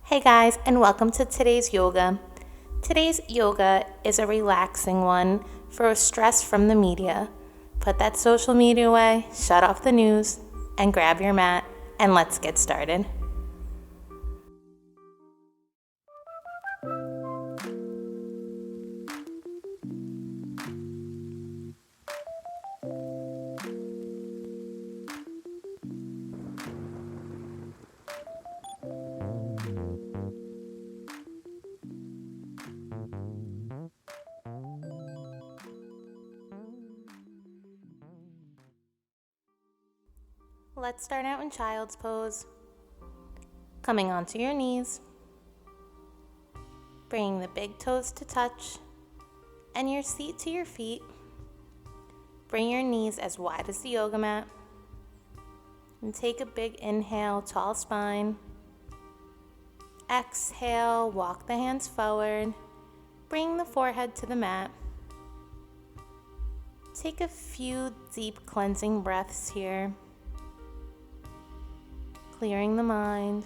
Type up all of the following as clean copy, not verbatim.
Hey guys, and welcome to today's yoga. Today's yoga is a relaxing one for stress from the media. Put that social media away, shut off the news, and grab your mat, and let's get started. Let's start out in child's pose. Coming onto your knees, bringing the big toes to touch, and your seat to your feet. Bring your knees as wide as the yoga mat, and take a big inhale, tall spine. Exhale, walk the hands forward, bring the forehead to the mat. Take a few deep cleansing breaths here, clearing the mind.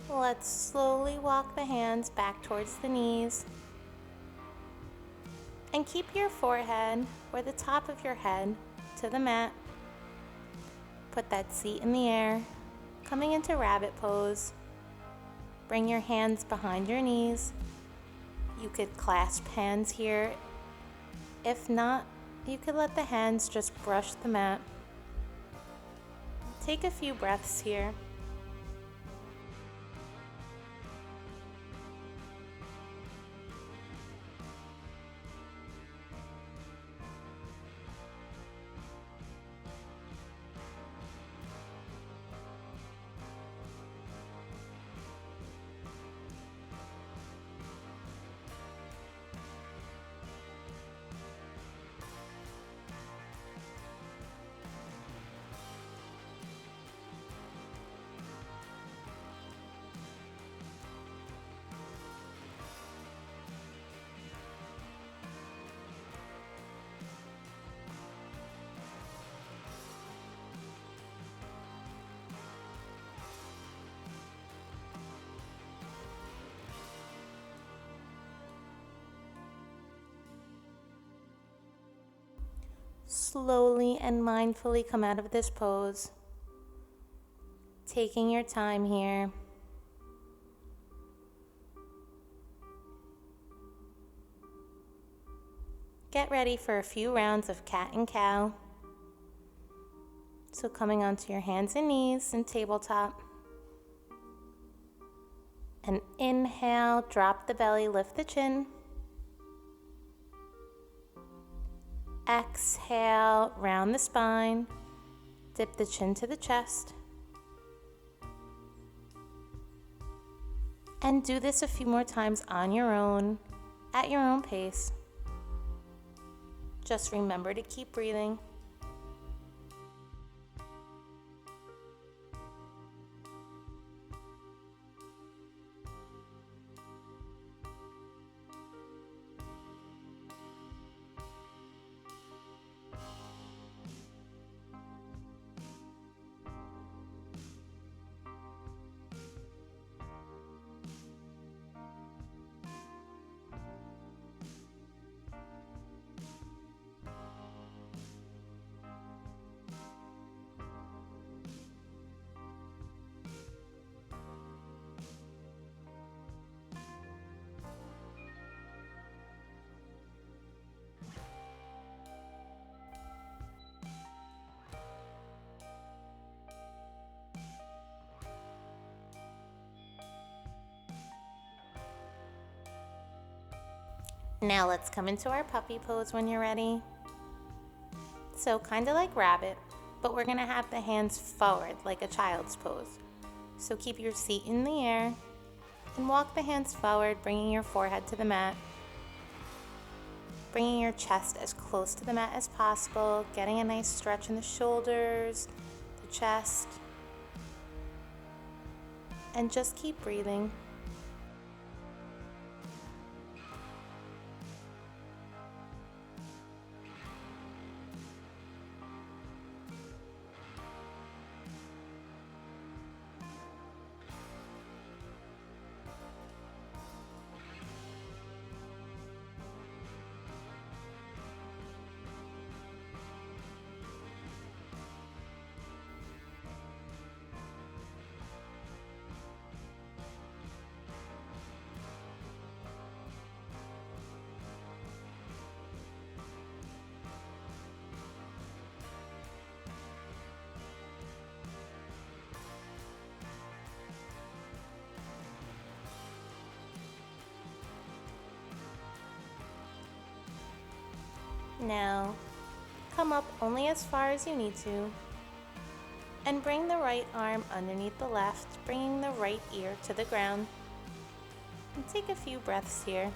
Let's slowly walk the hands back towards the knees. And keep your forehead or the top of your head to the mat. Put that seat in the air, coming into rabbit pose. Bring your hands behind your knees. You could clasp hands here. If not, you could let the hands just brush the mat. Take a few breaths here. Slowly and mindfully come out of this pose, taking your time here. Get ready for a few rounds of cat and cow. So coming onto your hands and knees and tabletop. And inhale, drop the belly, lift the chin. Exhale, round the spine, dip the chin to the chest. And do this a few more times on your own, at your own pace. Just remember to keep breathing. Now let's come into our puppy pose when you're ready. So kind of like rabbit, but we're gonna have the hands forward like a child's pose. So keep your seat in the air and walk the hands forward, bringing your forehead to the mat. Bringing your chest as close to the mat as possible, getting a nice stretch in the shoulders, the chest, and just keep breathing. Now, come up only as far as you need to, and bring the right arm underneath the left, bringing the right ear to the ground. And take a few breaths here.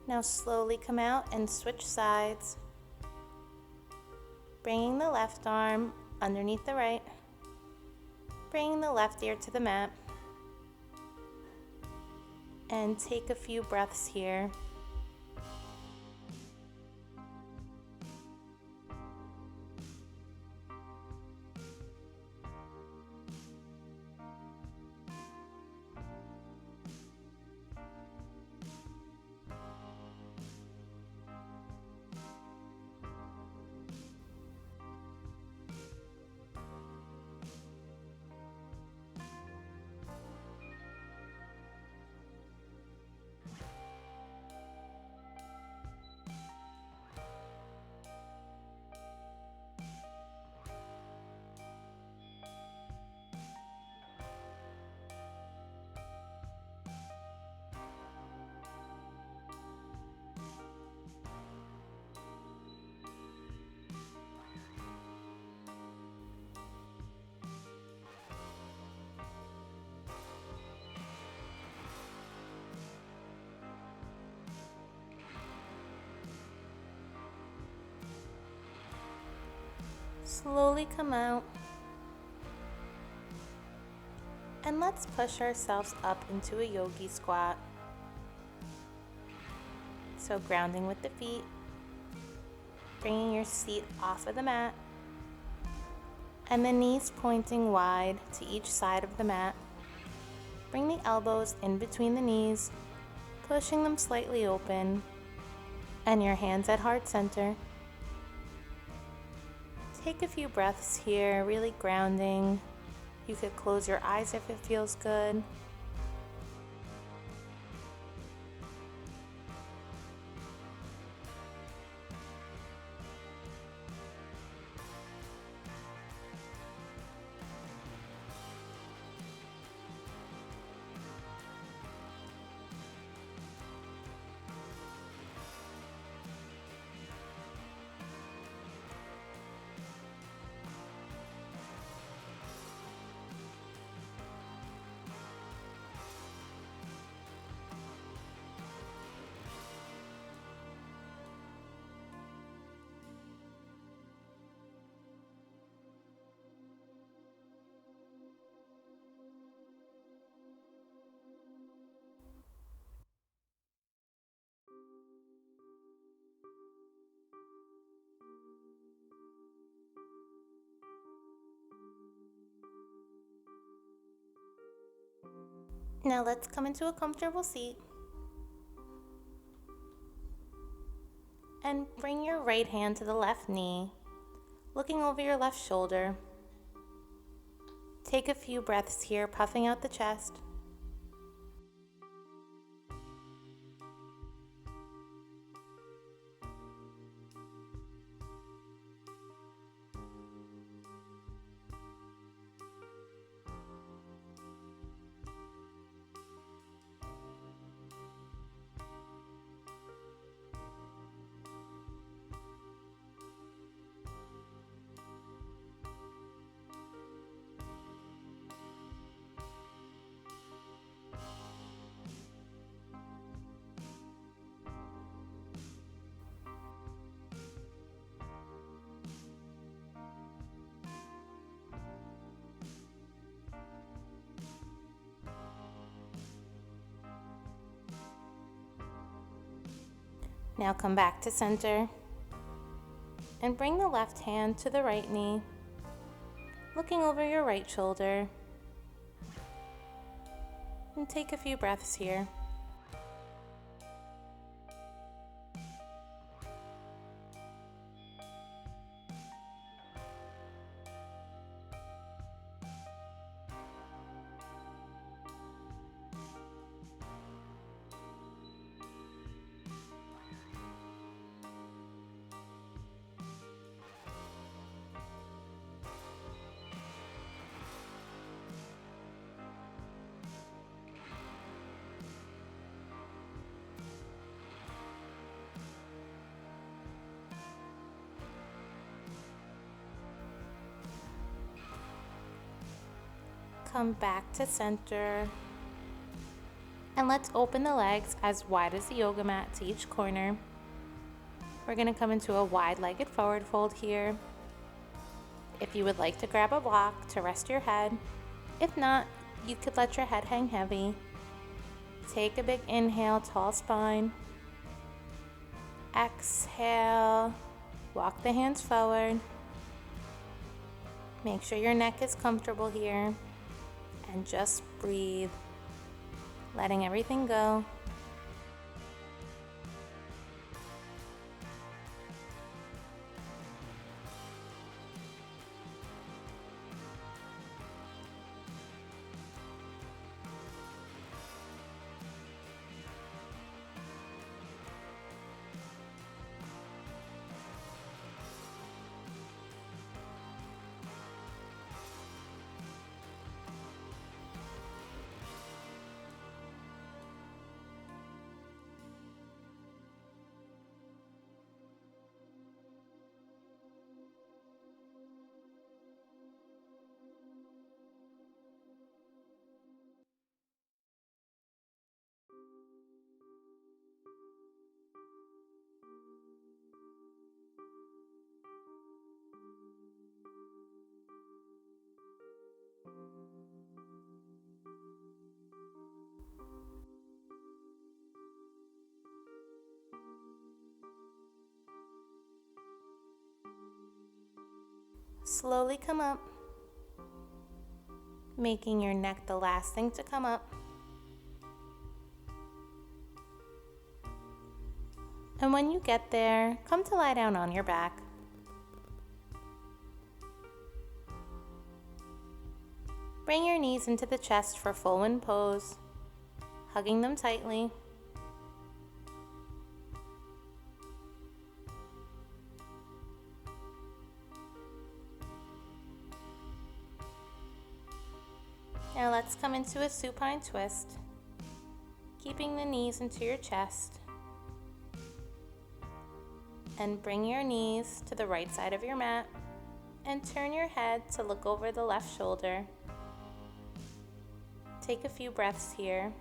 Now slowly come out and switch sides, bringing the left arm underneath the right, bringing the left ear to the mat, and take a few breaths here. Slowly come out, and let's push ourselves up into a yogi squat. So grounding with the feet, bringing your seat off of the mat, and the knees pointing wide to each side of the mat. Bring the elbows in between the knees, pushing them slightly open, and your hands at heart center. Take a few breaths here, really grounding. You could close your eyes if it feels good. Now let's come into a comfortable seat and bring your right hand to the left knee, looking over your left shoulder. Take a few breaths here, puffing out the chest. Now come back to center and bring the left hand to the right knee, looking over your right shoulder. And take a few breaths here. Come back to center. And let's open the legs as wide as the yoga mat to each corner. We're going to come into a wide-legged forward fold here. If you would like to grab a block to rest your head, if not, you could let your head hang heavy. Take a big inhale, tall spine. Exhale, walk the hands forward. Make sure your neck is comfortable here. And just breathe, letting everything go. Slowly come up, making your neck the last thing to come up. And when you get there, come to lie down on your back. Bring your knees into the chest for full wind pose, hugging them tightly. Now let's come into a supine twist, keeping the knees into your chest. And bring your knees to the right side of your mat and turn your head to look over the left shoulder. Take a few breaths here.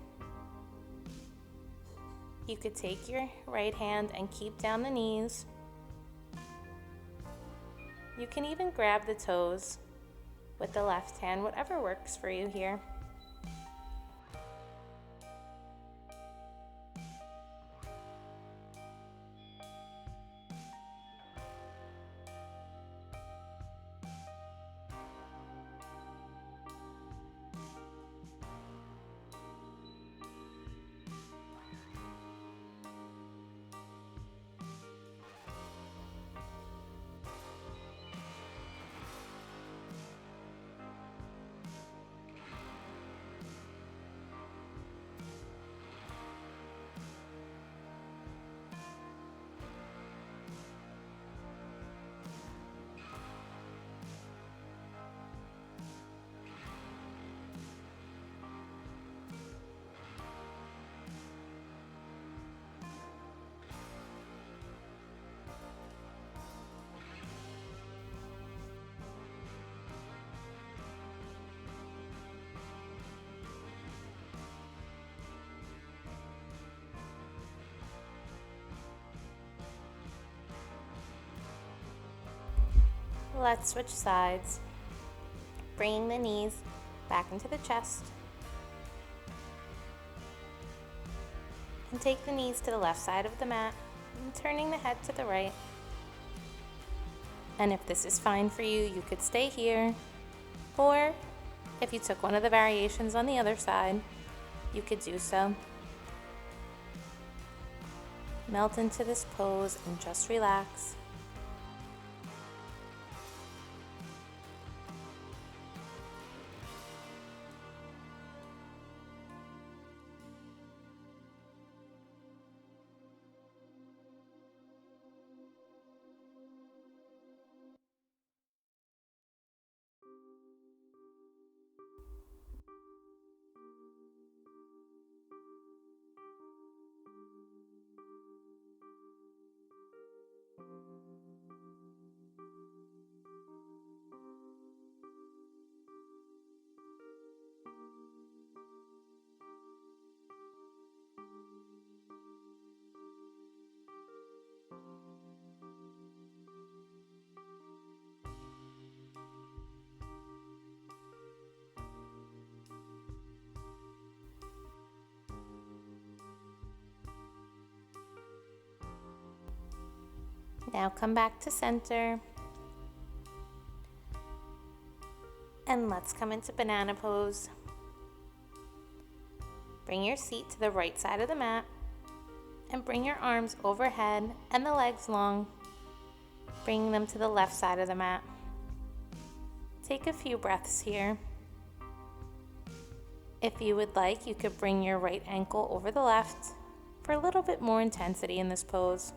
You could take your right hand and keep down the knees. You can even grab the toes with the left hand, whatever works for you here. Let's switch sides, bringing the knees back into the chest. And take the knees to the left side of the mat, and turning the head to the right. And if this is fine for you, you could stay here. Or if you took one of the variations on the other side, you could do so. Melt into this pose and just relax. Now come back to center. And let's come into banana pose. Bring your seat to the right side of the mat and bring your arms overhead and the legs long, bringing them to the left side of the mat. Take a few breaths here. If you would like, you could bring your right ankle over the left for a little bit more intensity in this pose.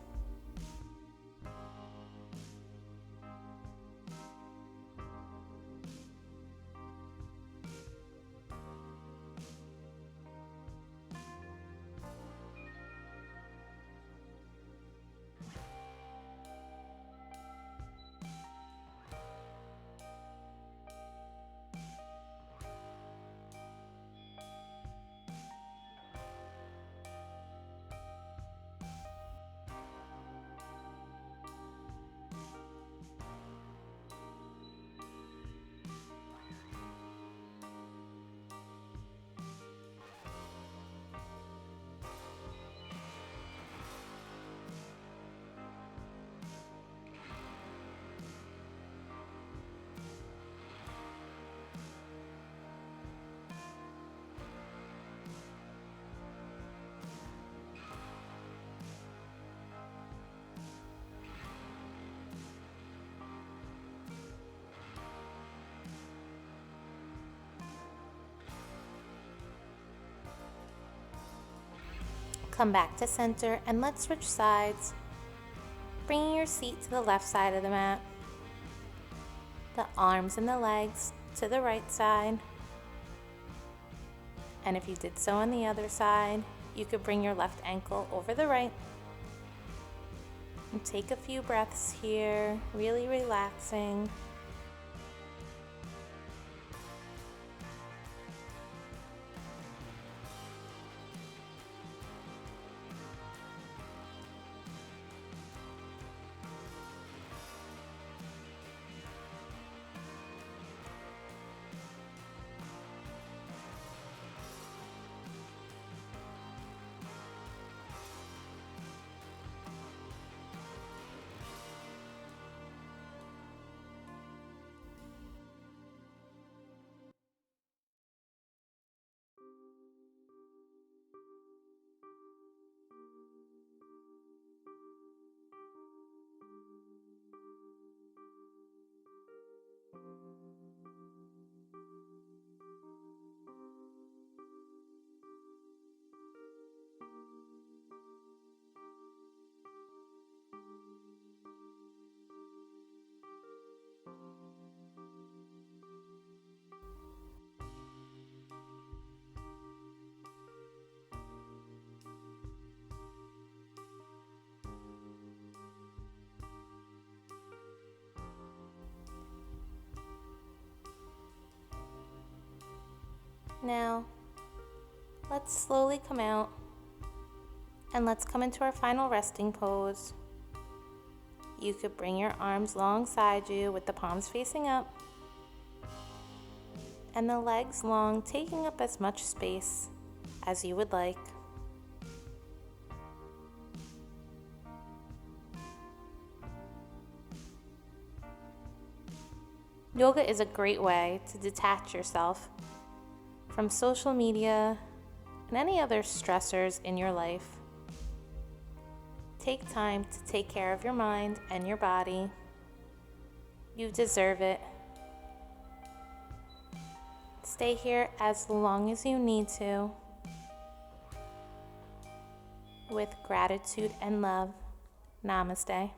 Come back to center and let's switch sides, bringing your seat to the left side of the mat, the arms and the legs to the right side. And if you did so on the other side, you could bring your left ankle over the right. And take a few breaths here, really relaxing. Now, let's slowly come out and let's come into our final resting pose. You could bring your arms alongside you with the palms facing up and the legs long, taking up as much space as you would like. Yoga is a great way to detach yourself from social media and any other stressors in your life. Take time to take care of your mind and your body. You deserve it. Stay here as long as you need to. With gratitude and love. Namaste.